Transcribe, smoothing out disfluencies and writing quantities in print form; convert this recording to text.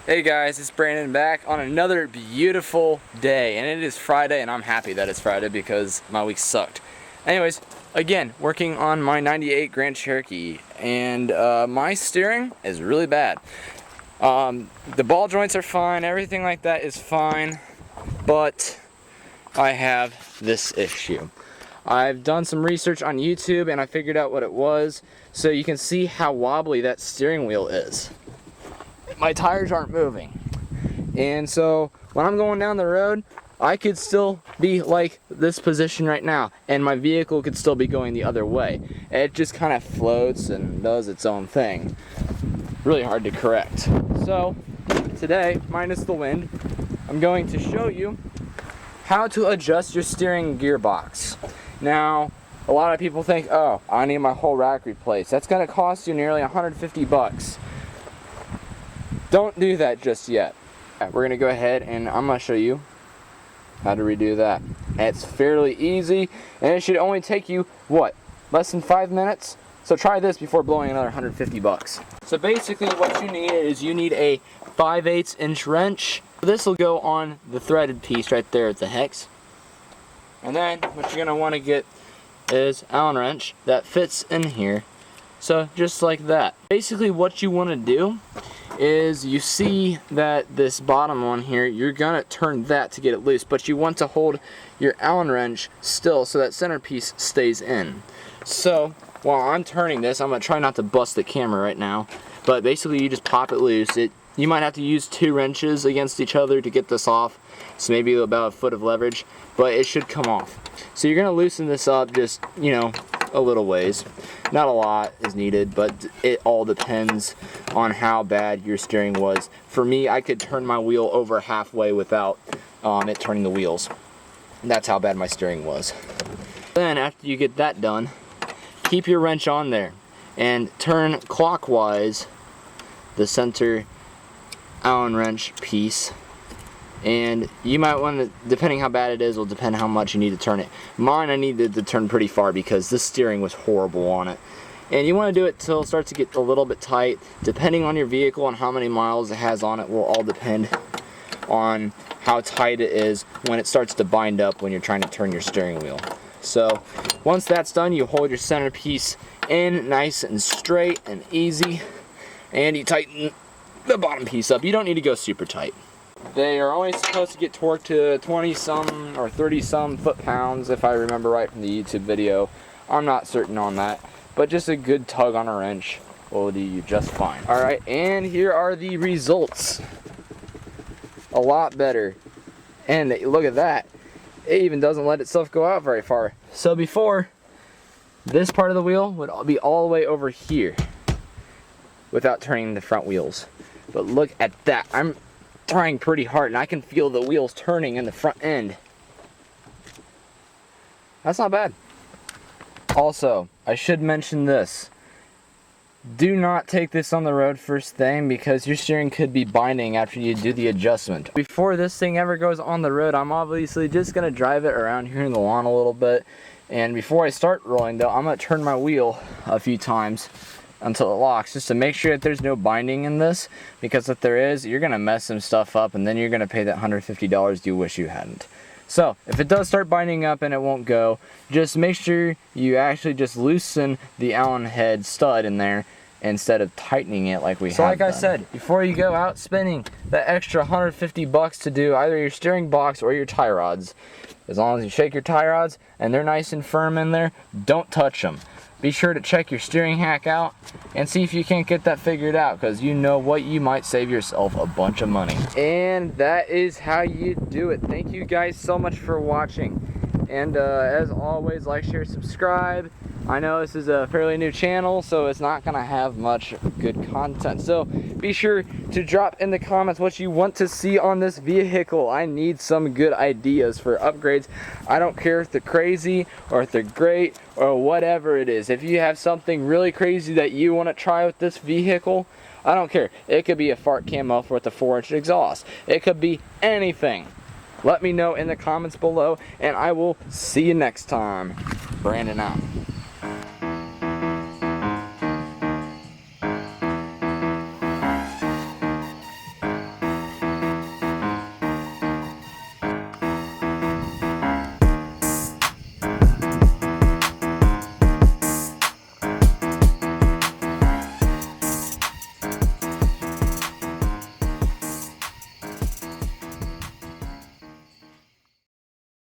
Hey guys, it's Brandon back on another beautiful day, and it is Friday, and I'm happy that it's Friday because my week sucked. Anyways, again, working on my 98 Grand Cherokee, and my steering is really bad. The ball joints are fine, everything like that is fine, but I have this issue. I've done some research on YouTube and I figured out what it was, so you can see how wobbly that steering wheel is. My tires aren't moving, and so when I'm going down the road, I could still be like this position right now, and my vehicle could still be going the other way. It just kind of floats and does its own thing. Really hard to correct. So today, minus the wind, I'm going to show you how to adjust your steering gearbox. Now, a lot of people think, oh, I need my whole rack replaced. That's going to cost you nearly 150 bucks. Don't do that just yet. We're going to go ahead and I'm going to show you how to redo that. It's fairly easy, and it should only take you, what, less than 5 minutes? So try this before blowing another 150 bucks. So basically what you need is you need a 5/8 inch wrench. This will go on the threaded piece right there at the hex. And then what you're going to want to get is Allen wrench that fits in here. So just like that. Basically what you want to do is you see that this bottom one here, you're gonna turn that to get it loose, but you want to hold your Allen wrench still so that centerpiece stays in. So while I'm turning this, I'm gonna try not to bust the camera right now, but basically you just pop it loose. You might have to use 2 wrenches against each other to get this off, so maybe about a foot of leverage, but it should come off. So you're gonna loosen this up just, you know, a little ways. Not a lot is needed, but it all depends on how bad your steering was. For me, I could turn my wheel over halfway without it turning the wheels. That's how bad my steering was. Then after you get that done, keep your wrench on there and turn clockwise the center Allen wrench piece. And you might want to, depending how bad it is, will depend how much you need to turn it. Mine, I needed to turn pretty far because this steering was horrible on it. And you want to do it till it starts to get a little bit tight. Depending on your vehicle and how many miles it has on it will all depend on how tight it is when it starts to bind up when you're trying to turn your steering wheel. So once that's done, you hold your centerpiece in nice and straight and easy, and you tighten the bottom piece up. You don't need to go super tight. They are only supposed to get torqued to 20-some or 30-some foot-pounds, if I remember right from the YouTube video. I'm not certain on that, but just a good tug on a wrench will do you just fine. Alright, and here are the results. A lot better. And look at that. It even doesn't let itself go out very far. So before, this part of the wheel would be all the way over here without turning the front wheels. But look at that. I'm trying pretty hard and I can feel the wheels turning in the front end. That's not bad. Also, I should mention this. Do not take this on the road first thing because your steering could be binding after you do the adjustment. Before this thing ever goes on the road, I'm obviously just going to drive it around here in the lawn a little bit. And before I start rolling though, I'm going to turn my wheel a few times until it locks, just to make sure that there's no binding in this, because if there is, you're gonna mess some stuff up and then you're gonna pay that $150 you wish you hadn't. So if it does start binding up and it won't go, just make sure you actually just loosen the Allen head stud in there instead of tightening it like we have. So like I said, before you go out spending the extra 150 bucks to do either your steering box or your tie rods, as long as you shake your tie rods and they're nice and firm in there, don't touch them. Be sure to check your steering hack out and see if you can't get that figured out, because you know what, you might save yourself a bunch of money. And that is how you do it. Thank you guys so much for watching. And as always, like, share, subscribe. I know this is a fairly new channel, so it's not gonna have much good content. So be sure to drop in the comments what you want to see on this vehicle. I need some good ideas for upgrades. I don't care if they're crazy or if they're great or whatever it is. If you have something really crazy that you want to try with this vehicle, I don't care. It could be a fart cam muffler with a 4-inch exhaust. It could be anything. Let me know in the comments below, and I will see you next time. Brandon out.